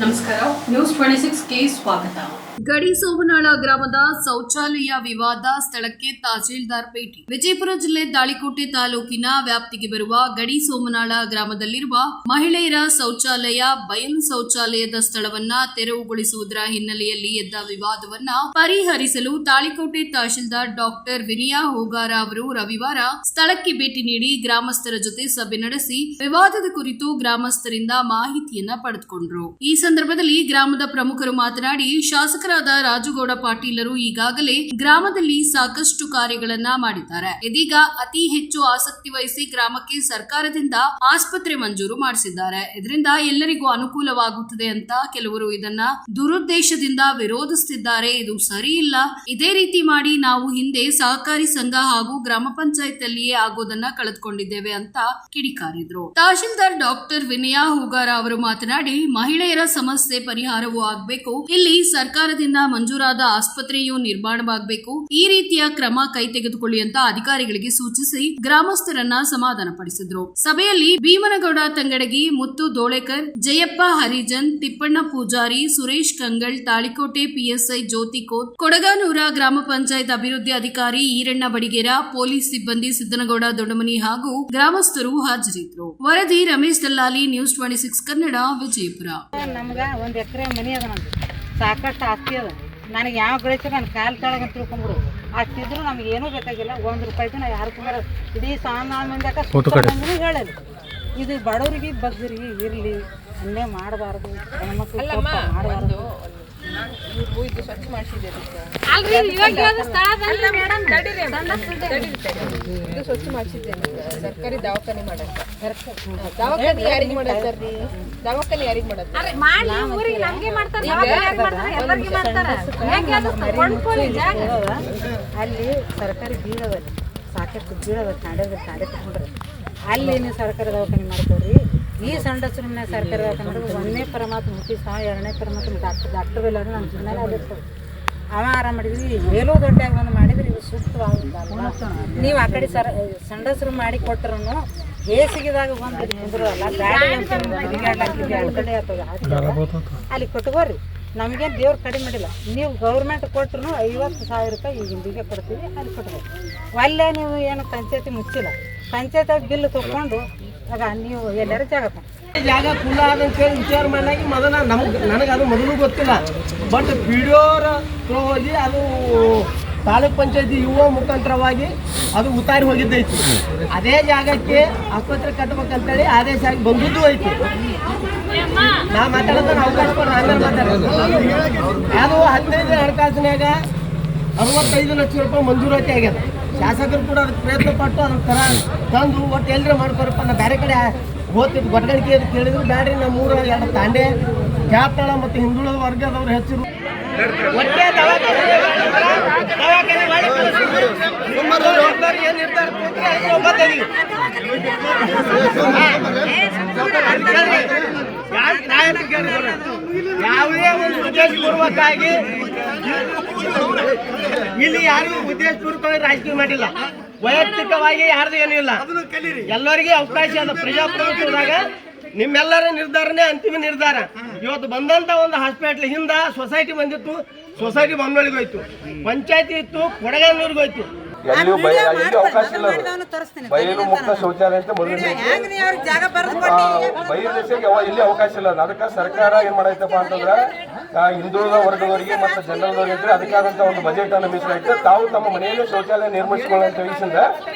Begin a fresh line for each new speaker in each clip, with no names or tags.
ನಮಸ್ಕಾರ, ನ್ಯೂಸ್ 26ಗೆ ಸ್ವಾಗತ. ಗಡಿ ಸೋಮನಾಳ ಗ್ರಾಮದ ಶೌಚಾಲಯ ವಿವಾದ ಸ್ಥಳಕ್ಕೆ ತಹಸೀಲ್ದಾರ್ ಭೇಟಿ. ವಿಜಯಪುರ ಜಿಲ್ಲೆ ತಾಳಿಕೋಟೆ ತಾಲೂಕಿನ ವ್ಯಾಪ್ತಿಗೆ ಬರುವ ಗಡಿ ಸೋಮನಾಳ ಗ್ರಾಮದಲ್ಲಿರುವ ಮಹಿಳೆಯರ ಶೌಚಾಲಯ ಬಯಲು ಶೌಚಾಲಯದ ಸ್ಥಳವನ್ನ ತೆರವುಗೊಳಿಸುವುದರ ಹಿನ್ನೆಲೆಯಲ್ಲಿ ಎದ್ದ ವಿವಾದವನ್ನ ಪರಿಹರಿಸಲು ತಾಳಿಕೋಟೆ ತಹಸೀಲ್ದಾರ್ ಡಾಕ್ಟರ್ ವಿನಯಾ ಹೋಗಾರ ಅವರು ರವಿವಾರ ಸ್ಥಳಕ್ಕೆ ಭೇಟಿ ನೀಡಿ ಗ್ರಾಮಸ್ಥರ ಜೊತೆ ಸಭೆ ನಡೆಸಿ ವಿವಾದದ ಕುರಿತು ಗ್ರಾಮಸ್ಥರಿಂದ ಮಾಹಿತಿಯನ್ನ ಪಡೆದುಕೊಂಡರು. ಈ ಸಂದರ್ಭದಲ್ಲಿ ಗ್ರಾಮದ ಪ್ರಮುಖರು ಮಾತನಾಡಿ, ಶಾಸಕರಾದ ರಾಜುಗೌಡ ಪಾಟೀಲರು ಈಗಾಗಲೇ ಗ್ರಾಮದಲ್ಲಿ ಸಾಕಷ್ಟು ಕಾರ್ಯಗಳನ್ನ ಮಾಡಿದ್ದಾರೆ. ಇದೀಗ ಅತಿ ಹೆಚ್ಚು ಆಸಕ್ತಿ ವಹಿಸಿ ಗ್ರಾಮಕ್ಕೆ ಸರ್ಕಾರದಿಂದ ಆಸ್ಪತ್ರೆ ಮಂಜೂರು ಮಾಡಿಸಿದ್ದಾರೆ. ಇದರಿಂದ ಎಲ್ಲರಿಗೂ ಅನುಕೂಲವಾಗುತ್ತದೆ ಅಂತ ಕೆಲವರು ಇದನ್ನ ದುರುದ್ದೇಶದಿಂದ ವಿರೋಧಿಸುತ್ತಿದ್ದಾರೆ. ಇದು ಸರಿ ಇಲ್ಲ. ಇದೇ ರೀತಿ ಮಾಡಿ ನಾವು ಹಿಂದೆ ಸಹಕಾರಿ ಸಂಘ ಹಾಗೂ ಗ್ರಾಮ ಪಂಚಾಯತ್ ಅಲ್ಲಿಯೇ ಆಗೋದನ್ನ ಕಳೆದುಕೊಂಡಿದ್ದೇವೆ ಅಂತ ಕಿಡಿಕಾರಿದ್ರು. ತಹಶೀಲ್ದಾರ್ ಡಾಕ್ಟರ್ ವಿನಯಾ ಹೋಗಾರ ಅವರು ಮಾತನಾಡಿ, ಮಹಿಳೆಯರ ಸಮಸ್ಯೆ ಪರಿಹಾರವೂ ಆಗಬೇಕು, ಇಲ್ಲಿ ಸರ್ಕಾರದಿಂದ ಮಂಜೂರಾದ ಆಸ್ಪತ್ರೆಯು ನಿರ್ಮಾಣವಾಗಬೇಕು. ಈ ರೀತಿಯ ಕ್ರಮ ಕೈ ತೆಗೆದುಕೊಳ್ಳಿ ಅಂತ ಅಧಿಕಾರಿಗಳಿಗೆ ಸೂಚಿಸಿ ಗ್ರಾಮಸ್ಥರನ್ನ ಸಮಾಧಾನಪಡಿಸಿದ್ರು. ಸಭೆಯಲ್ಲಿ ಭೀಮನಗೌಡ ತಂಗಡಗಿ, ಮುತ್ತು ದೋಳೇಕರ್, ಜಯಪ್ಪ ಹರಿಜನ್, ತಿಪ್ಪಣ್ಣ ಪೂಜಾರಿ, ಸುರೇಶ್ ಕಂಗಳ್, ತಾಳಿಕೋಟೆ ಪಿಎಸ್ಐ ಜ್ಯೋತಿ ಕೋತ್, ಕೊಡಗಾನೂರ ಗ್ರಾಮ ಪಂಚಾಯತ್ ಅಭಿವೃದ್ಧಿ ಅಧಿಕಾರಿ ಈರಣ್ಣ ಬಡಿಗೇರ, ಪೊಲೀಸ್ ಸಿಬ್ಬಂದಿ ಸಿದ್ದನಗೌಡ ದೊಡ್ಡಮನಿ ಹಾಗೂ ಗ್ರಾಮಸ್ಥರು ಹಾಜರಿದ್ದರು. ವರದಿ ರಮೇಶ್ ದಲ್ಲಾಲಿ, ನ್ಯೂಸ್ 26 ಕನ್ನಡ, ವಿಜಯಪುರ.
ನಮ್ಗೆ 1 ಎಕರೆ ಮನಿ ಅದ, ನಮ್ಗೆ ಸಾಕಷ್ಟು ಆಸ್ತಿ ಅದ. ನನಗೆ ಯಾವ ಗಳಿಸಿ ನನ್ನ ಕಾಲು ಕೆಳಗೆ ಅಂತ ತಿಳ್ಕೊಂಡ್ಬಿಡು. ಅಷ್ಟಿದ್ರು ನಮ್ಗೆ ಏನೂ ಬೇಕಾಗಿಲ್ಲ. 1 ರೂಪಾಯಿದು ನಾ ಯಾರು ಕುಂದಾರ ಇಡೀ ಸಾಮಾನ್ಯ ಮಂದಿಯಾಕ ಸುತ್ತಮಂದಿನೂ ಹೇಳಲಿ, ಇದು ಬಡವರಿಗೆ ಬಗ್ಗರಿಗೆ ಇರಲಿ, ಅನ್ನೇ ಮಾಡಬಾರ್ದು, ಹೆಣ್ಮಕ್ಳು ಮಾಡಬಾರ್ದು.
ಇದು ಸ್ವಚ್ಛ ಮಾಡಿಸಿದ್ದೀರಿ, ಇದು ಸ್ವಚ್ಛ ಮಾಡಿಸಿದ್ದೇನೆ. ಸರ್ಕಾರಿ ದವಾಖಾನೆ ಮಾಡಕ್ಕೆ ದವಾಖಾನೆ ಯಾರಿಗೆ ಮಾಡತ್ತಾರ್ರಿ? ದವಾಖಾನೆ ಯಾರಿಗೆ ಮಾಡತ್ತ?
ಅಲ್ಲಿ ಸರ್ಕಾರಿ ಬೀಳದಲ್ಲಿ ಸಾಕಷ್ಟು ಬೀಳದ ಕಾಡೆ ತಗೊಂಡ್ರಿ, ಅಲ್ಲಿ ನೀವು ಸರ್ಕಾರಿ ದವಾಖಾನೆ ಮಾಡ್ತೀವ್ರಿ. ಈ ಸಂಡಸ್ರ ಮನೆ ಸರ್ಕಾರಿ ದವಾಖಾನೆ ಮಾಡಿದ್ರೆ 1ನೇ ಪರಮಾತ್ಮ ಮುಟ್ಟಿ 2ನೇ ಪರಮಾತ್ಮ ಡಾಕ್ಟರ್ ಇಲ್ಲ ಅಂದ್ರೆ ನಮ್ಮ ಜೀವನ ಆಗಿರ್ತದೆ. ಅವ ಆರಾಮ ಮಾಡಿದ್ವಿ, ಮೇಲೂ ದೊಡ್ಡಾಗಿ ಬಂದು ಮಾಡಿದ್ರೆ ಇದು ಸೂಕ್ತವಾಗುತ್ತಲ್ಲ. ನೀವು ಆ ಕಡೆ ಸಂಡಸ್ರು ಮಾಡಿ ಕೊಟ್ಟರು ಬೇಸಿಗೆದಾಗ ಬಂದು ಕುಂದ್ರಲ್ಲ, ಗಾಡಿ ಅಂತ ಕಡೆ ಆಗ್ತದೆ, ಅಲ್ಲಿ ಕೊಟ್ಕೋರಿ. ನಮಗೇನು ದೇವ್ರ ಕಡಿಮೆ ಮಾಡಿಲ್ಲ. ನೀವು ಗೌರ್ಮೆಂಟ್ ಕೊಟ್ಟರು 50,000 ರೂಪಾಯಿ ಈಗಿಂದಿಗೆ ಕೊಡ್ತೀವಿ, ಅಲ್ಲಿ ಕೊಟ್ಕೋರಿ. ಒಳ್ಳೆ ನೀವು ಏನು ಪಂಚಾಯತಿ ಮುಚ್ಚಿಲ್ಲ, ಪಂಚಾಯತ್ ಬಿಲ್ ತೊಗೊಂಡು ಆಗ ನೀವು ಎಲ್ಲರೂ
ಜಾಗ ಕುಲ ಅದಂತೇಳಿ ವಿಚಾರ ಮಾಡಾಗಿ ಮೊದಲ ನನಗೆ ಅದು ಮೊದಲು ಗೊತ್ತಿಲ್ಲ. ಬಟ್ ಪಿಡಿಯೋರ ಹೋಗಿ ಅದು ತಾಲೂಕ್ ಪಂಚಾಯತಿ ಯುವ ಮುಖಾಂತರವಾಗಿ ಅದು ಉತ್ತಾರಿ ಹೋಗಿದ್ದೈತಿ. ಅದೇ ಜಾಗಕ್ಕೆ ಆಸ್ಪತ್ರೆ ಕಟ್ಟಬೇಕಂತೇಳಿ ಆದೇಶ ಆಗಿ ಬಂದಿದ್ದು ಐತಿ. ನಾ ಮಾತಾಡೋದನ್ನ ಅವಕಾಶ ಕೊಡ್ರಿ, ಆಮೇಲೆ ಮಾತಾಡೋದು. ಅದು 15 ಹಣಕಾಸಿನಾಗ 65 ಲಕ್ಷ ರೂಪಾಯಿ ಮಂಜೂರಾತಿ ಆಗ್ಯದ. ಶಾಸಕರು ಕೂಡ ಅದಕ್ಕೆ ಪ್ರಯತ್ನ ಪಟ್ಟು ಅದನ್ನ ತಂದು ಒಟ್ಟು ಎಲ್ಲರೂ ಮಾಡ್ಕೊರಪ್ಪ. ನಾ ಬೇರೆ ಕಡೆ ಹೋಗ್ತಿದ್ದು ಗೊಟ್ಟಗಣಿಕೆ ಕೇಳಿದ್ರು, ಬ್ಯಾಡ್ರಿ ನಮ್ಮ 2 ತಾಂಡೆ ಕ್ಯಾಪ್ತಳ ಮತ್ತು ಹಿಂದುಳಿದ ವರ್ಗದವ್ರು ಹೆಚ್ಚರು ಒಟ್ಟೆ ಯಾವುದೇ ಒಂದು ಉದ್ದೇಶಪೂರ್ವಕವಾಗಿ ಇಲ್ಲಿ ಯಾರು ಉದ್ದೇಶಪೂರ್ವಕವಾಗಿ ರಾಜಕೀಯ ಮಾಡಿಲ್ಲ. ವೈಯಕ್ತಿಕವಾಗಿ ಯಾರ್ದು ಏನೂ ಇಲ್ಲ. ಎಲ್ಲರಿಗೆ ಅವಕಾಶ ಅದ. ಪ್ರಜಾಪ್ರಭುತ್ವದಾಗ ನಿಮ್ಮೆಲ್ಲರ ನಿರ್ಧಾರನೇ ಅಂತಿಮ ನಿರ್ಧಾರ. ಇವತ್ತು ಬಂದಂತ ಒಂದು ಹಾಸ್ಪಿಟ್ಲ್ ಹಿಂದ ಸೊಸೈಟಿ ಬಂದಿತ್ತು, ಸೊಸೈಟಿ ಬೊಮ್ಮನೊಳಗೆ ಹೋಯ್ತು, ಪಂಚಾಯತಿ ಇತ್ತು, ಕೊಡಗಾನೂರಿಗೆ ಹೋಯ್ತು.
ಎಲ್ಲಿಯೂ ಅವಕಾಶ ಇಲ್ಲ. ಬಯಲು ಮುಕ್ತ ಶೌಚಾಲಯ ಅಂತ ಮೊದಲು ಬಯಲು ದೇಶಕ್ಕೆ ಎಲ್ಲಿ ಅವಕಾಶ ಇಲ್ಲ. ಅದಕ್ಕೆ ಸರ್ಕಾರ ಏನ್ ಮಾಡೈತಪ್ಪ ಅಂತಂದ್ರೆ ಹಿಂದುಳಿದ ವರ್ಗದವರಿಗೆ ಮತ್ತು ಜನರದವರಿಗೆ ಇದ್ರೆ ಅದಕ್ಕಾದಂತ ಒಂದು ಬಜೆಟ್ ಅನ್ನು ಮೀಸಲಾಗಿಟ್ಟು ತಾವು ತಮ್ಮ ಮನೆಯಲ್ಲೇ ಶೌಚಾಲಯ ನಿರ್ಮಿಸಿಕೊಳ್ಳುವಂತ ವಿಷಯದಿಂದ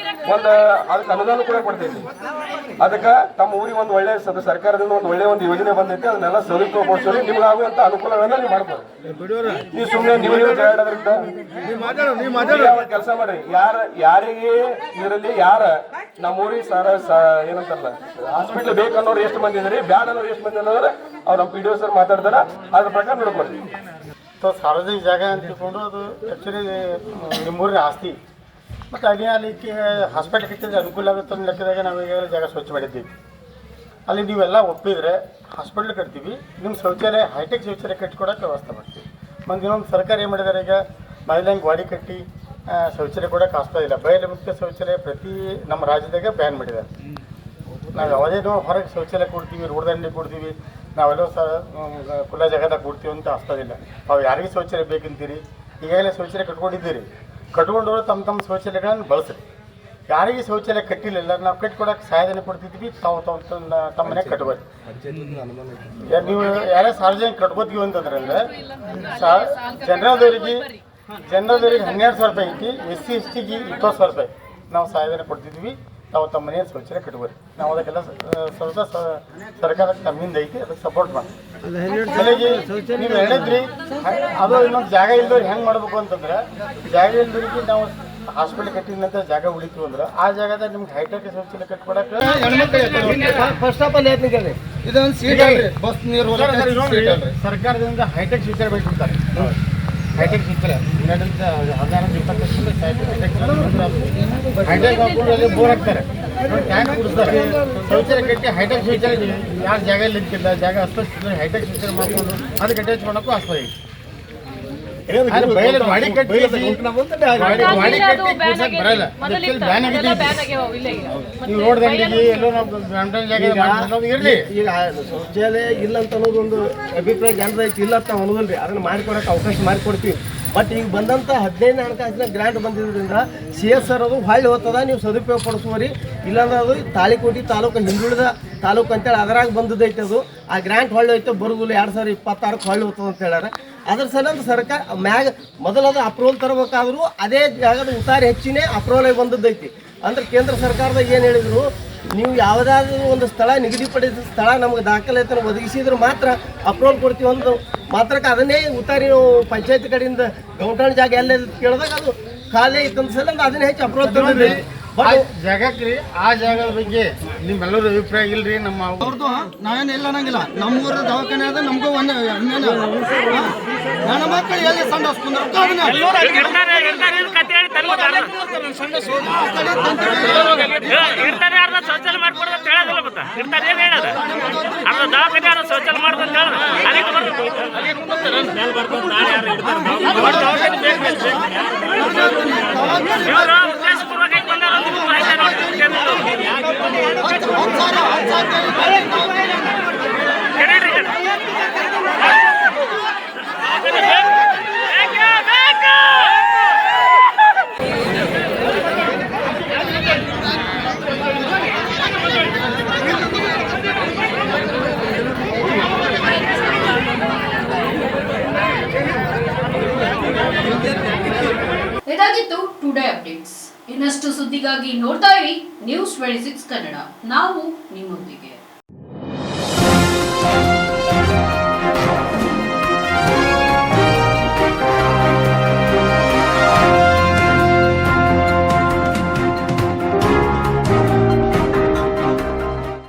ಒಂದು ಅದಕ್ಕೆ ಅನುದಾನ ಕೂಡ ಕೊಡ್ತೈತಿ. ಅದಕ್ಕೆ ತಮ್ಮ ಊರಿಗೆ ಒಂದು ಒಳ್ಳೆ ಸರ್ಕಾರದಿಂದ ಒಂದು ಒಳ್ಳೆ ಒಂದು ಯೋಜನೆ ಬಂದೈತಿ, ಅದನ್ನೆಲ್ಲ ಸದುಪಯೋಗಪಡಿಸೋರಿ ನಿಮ್ಗೆ ಆಗುವಂತ ಅನುಕೂಲಗಳನ್ನ ನೀವು ಮಾಡ್ಬೋದು. ನೀವು ಸುಮ್ಮನೆ ನೀವು ಜಾಡೋದ್ರಿಂದ ಕೆಲಸ ಮಾಡಿ. ಯಾರಿಗೆ ಇದರಲ್ಲಿ ಯಾರ ನಮ್ಮೂರಿಗೆ ಏನಂತಾರಲ್ಲ ಹಾಸ್ಪಿಟ್ಲ್ ಬೇಕನ್ನೋರು ಎಷ್ಟು ಮಂದಿ ಇದ್ರಿ, ಬ್ಯಾಡ್ ಅನ್ನೋರು ಎಷ್ಟು ಮಂದಿ ಅನ್ನೋದ್ರೆ ಅವ್ರು ನಮ್ಮ PDO ಸರ್ ಮಾತಾಡ್ತಾರ, ಅದ್ರ ಪ್ರಕಾರ ನೋಡ್ಕೊಳ್ರಿ.
ಸಾರ್ವಜನಿಕ ಜಾಗ ಅಂತ ತಿಳ್ಕೊಂಡು ಅದು ಆ್ಯಕ್ಚುಲಿ ನಿಮ್ಮೂರಿನ ಆಸ್ತಿ. ಮತ್ತು ಅಲ್ಲಿ ಹಾಸ್ಪಿಟ್ಲ್ ಕಟ್ಟಿದ್ರೆ ಅನುಕೂಲ ಆಗುತ್ತೆ ಅನ್ನೋ ಲೆಕ್ಕದಾಗ ನಾವು ಈಗ ಜಾಗ ಸ್ವಚ್ಛ ಮಾಡಿದ್ದೀವಿ. ಅಲ್ಲಿ ನೀವೆಲ್ಲ ಒಪ್ಪಿದರೆ ಹಾಸ್ಪಿಟ್ಲ್ ಕಟ್ತೀವಿ, ನಿಮ್ಮ ಶೌಚಾಲಯ ಹೈಟೆಕ್ ಶೌಚಾಲಯ ಕಟ್ಟಿಕೊಡೋಕೆ ವ್ಯವಸ್ಥೆ ಮಾಡ್ತೀವಿ. ಮತ್ತು ಇನ್ನೊಂದು ಸರ್ಕಾರ ಏನು ಮಾಡಿದ್ದಾರೆ, ಈಗ ಮಹಿಳೆಂಗೆ ಗಾಡಿ ಕಟ್ಟಿ ಶೌಚಾಲಯ ಕೊಡೋಕೆ ಆಗ್ತಾ ಇಲ್ಲ. ಬಯಲು ಮುಕ್ತ ಶೌಚಾಲಯ ಪ್ರತಿ ನಮ್ಮ ರಾಜ್ಯದಾಗ ಬ್ಯಾನ್ ಮಾಡಿದ್ದಾರೆ. ನಾವು ಯಾವುದೇನೋ ಹೊರಗೆ ಶೌಚಾಲಯ ಕೊಡ್ತೀವಿ, ರೋಡ್ ದಂಡೆ ಕೊಡ್ತೀವಿ, ನಾವೆಲ್ಲೋ ಖುಲ್ಲ ಜಾಗದಾಗ ಕೊಡ್ತೀವಿ ಅಂತ ಅಷ್ಟೋದಿಲ್ಲ. ನಾವು ಯಾರಿಗೆ ಶೌಚಾಲಯ ಬೇಕಂತೀರಿ, ಈಗಾಗಲೇ ಶೌಚಾಲಯ ಕಟ್ಕೊಂಡಿದ್ದೀರಿ, ಕಟ್ಕೊಂಡವರು ತಮ್ಮ ಶೌಚಾಲಯಗಳನ್ನು ಬಳಸ್ರಿ. ಯಾರಿಗೆ ಶೌಚಾಲಯ ಕಟ್ಟಿಲ್ಲ ನಾವು ಕಟ್ಕೊಡಕ್ಕೆ ಸಹಾಯಧನ ಕೊಡ್ತಿದ್ವಿ, ತಮ್ಮ ಮನೆಗೆ ಕಟ್ಬೋದು. ನೀವು ಯಾರೇ ಸಾರ್ವಜನಿಕ ಕಟ್ಕೋತೀವಿ ಅಂತಂದ್ರೆ ಜನರದವರಿಗೆ 12,000 ರೂಪಾಯಿ ಐತಿ, SC STಗೆ 20,000 ರೂಪಾಯಿ ನಾವು ಸಹಾಯಧನ ಕೊಡ್ತಿದ್ವಿ. ತಾವು ತಮ್ಮ ಮನೆಯಲ್ಲಿ ಶೌಚಾಲಯ ಕಟ್ಬೋದು. ನಾವು ಅದಕ್ಕೆಲ್ಲ ಸ್ವಲ್ಪ ಸರ್ಕಾರ ತಮ್ಮಿಂದ ಐತಿ, ಅದಕ್ಕೆ ಸಪೋರ್ಟ್ ಮಾಡಿ. ನೀವು ಹೇಳಿದ್ರಿ ಅದು ಇನ್ನೊಂದು ಜಾಗ ಇಲ್ದವ್ರು ಹೆಂಗೆ ಮಾಡಬೇಕು ಅಂತಂದ್ರೆ, ಜಾಗ ಇಲ್ದವ್ರಿಗೆ ನಾವು ಹಾಸ್ಪಿಟಲ್ ಕಟ್ಟಿದಂತ ಜಾಗ ಉಳಿತು ಅಂದ್ರೆ ಆ ಜಾಗದಾಗ ನಿಮ್ಗೆ ಹೈಟೆಕ್ ಶೌಚಾಲಯ ಕಟ್ಕೊಡಕ್ಕೆ
ಫಸ್ಟ್ ಆಫ್ ಆಲ್ ಹೇಳ್ತೀನಿ,
ಇದೊಂದು ಸೀಟ್ ಅಲ್ರಿ, ಬಸ್ ನೀರು ಸರ್ಕಾರದಿಂದ ಹೈಟೆಕ್ ಶೌಚಾಲಯ ಬೇಕಿರ್ತಾರೆ. ಹೈಟೆಕ್ ಶೌಚಾಲಯ 15-20 ಹೈಟೆಕ್ ಹಾಕೊಂಡು ಬೋರ್ ಹಾಕ್ತಾರೆ, ಟ್ಯಾಂಕ್ ಕುಡಿಸ್ತಾರೆ, ಶೌಚಾಲಯ ಕಟ್ಟಿ ಹೈಟೆಕ್ ಶೌಚಾಲಯ ಯಾರು ಜಾಗ ಇಲ್ಲಿಕ್ಕಿಲ್ಲ, ಜಾಗ ಅಸ್ಪಷ್ಟ ಹೈಟೆಕ್ ಶೌಚಾಲಯ ಮಾಡ್ಕೊಂಡು ಅದಕ್ಕೆ ಅಟ್ಯಾಚ್ ಮಾಡೋಕ್ಕೂ ಅಸ್ಪಷ್ಟ ಐತಿ. ಗಾಡಿ ಕಟ್ಟಿ ಬರಲ್ಲ, ನೀವು ರೋಡ್ದಂಡಿಗೆ ಎಲ್ಲೋ ನಾವು ಇರಲಿ.
ಈಗ ಶೌಚಾಲಯ ಇಲ್ಲ ಅಂತ ಅನ್ನೋದೊಂದು ಅಭಿಪ್ರಾಯ ಜನರ ಐತಿ, ಇಲ್ಲ ಅಂತ ನಾವು ಅನ್ನೋದಿಲ್ಲ. ಅದನ್ನ ಮಾಡಿಕೊಡಕ್ಕೆ ಅವಕಾಶ ಮಾಡಿಕೊಡ್ತೀವಿ. ಬಟ್ ಈಗ ಬಂದಂಥ 15 ಹಣಕಾಸಿನ ಗ್ರಾಂಟ್ ಬಂದಿದ್ದರಿಂದ CSR ಅದು ಹೊಳ್ಳಿ ಹೋಗ್ತದ, ನೀವು ಸದುಪಯೋಗ ಪಡಿಸುವರಿ. ಇಲ್ಲಾಂದ್ರೆ ಅದು ತಾಳಿಕೋಟಿ ತಾಲೂಕು ಹಿಂದುಳಿದ ತಾಲೂಕು ಅಂತೇಳಿ ಅದರಾಗ ಬಂದದೈತೆ. ಅದು ಆ ಗ್ರಾಂಟ್ ಹೊಳ್ಳಿ ಹೋಯ್ತು, ಬರೋದಿಲ್ಲ 2026 ಹೊಳ್ಳಿ ಹೋಗ್ತದೆ ಅಂತ ಹೇಳ್ಯಾರ. ಅದ್ರ ಸಲಂದು ಸರ್ಕಾರ ಮ್ಯಾಗ ಮೊದಲದು ಅಪ್ರೂವಲ್ ತರಬೇಕಾದ್ರೂ ಅದೇ ಜಾಗದ ಉತ್ತಾರ ಹೆಚ್ಚಿನೇ ಅಪ್ರೂವಲ್ ಆಗಿ ಬಂದದ್ದೈತಿ. ಅಂದ್ರೆ ಕೇಂದ್ರ ಸರ್ಕಾರದಾಗ ಏನು ಹೇಳಿದ್ರು, ನೀವು ಯಾವುದಾದ್ರೂ ಒಂದು ಸ್ಥಳ ನಿಗದಿಪಡಿಸಿದ ಸ್ಥಳ ನಮಗೆ ದಾಖಲಾತಿಯನ್ನು ಒದಗಿಸಿದ್ರೆ ಮಾತ್ರ ಅಪ್ರೂವಲ್ ಕೊಡ್ತೀವಿ ಅಂತ ಮಾತ್ರಕ್ಕೆ ಅದನ್ನೇ ಉತ್ತಾರಿ ಪಂಚಾಯತ್ ಕಡೆಯಿಂದ ಗೌಂಟಾಣ ಜಾಗ ಎಲ್ಲ ಕೇಳಿದಾಗ ಅದು ಖಾಲಿ ಇತ್ತಂತ ಸಲ ಅದನ್ನೇ ಹೆಚ್ಚು ಅಪ್ರೂವಲ್ ತಂದಿದ್ರಿ.
ಜಾಗಕ್ಕೆ ಆ ಜಾಗದ ಬಗ್ಗೆ ನಿಮ್ಮೆಲ್ಲರೂ ಅಭಿಪ್ರಾಯ ಇಲ್ರಿ. ನಮ್ಮ ಅವ್ರದ್ದು ನಾವೇನು ಇಲ್ಲ ಅನ್ನಂಗಿಲ್ಲ. ನಮ್ಮೂರ ದವಾಖಾನೆ ಅದ, ನಮಗೂ ಒಂದು ನನ್ನ ಮಕ್ಕಳು ಎಲ್ಲಿ ಸಣ್ಣ
ಶೌಚಾಲಯ ಮಾಡ್ಕೊಡೋದು ಅಂತ ಹೇಳೋದಿಲ್ಲ. ಮತ್ತೆ ಇರ್ತಾರೆ ಏನು ಹೇಳೋದು, ಅರ್ಧ ದವಾಖಾನೆ ಅರ್ಧ ಶೌಚಾಲಯ ಮಾಡೋದು ಅಂತ ಹೇಳೋದು. ಉದ್ದೇಶಪೂರ್ವಕ ಬಂದಾರ
ಇದಾಗಿತ್ತು ಟುಡೇ ಅಪ್ಡೇಟ್ಸ್. ಇನ್ನಷ್ಟು ಸುದ್ದಿಗಾಗಿ ನೋಡ್ತಾ ಇರಿ News 26 ಕನ್ನಡ. ನಾವು ನಿಮ್ಮೊಂದಿಗೆ.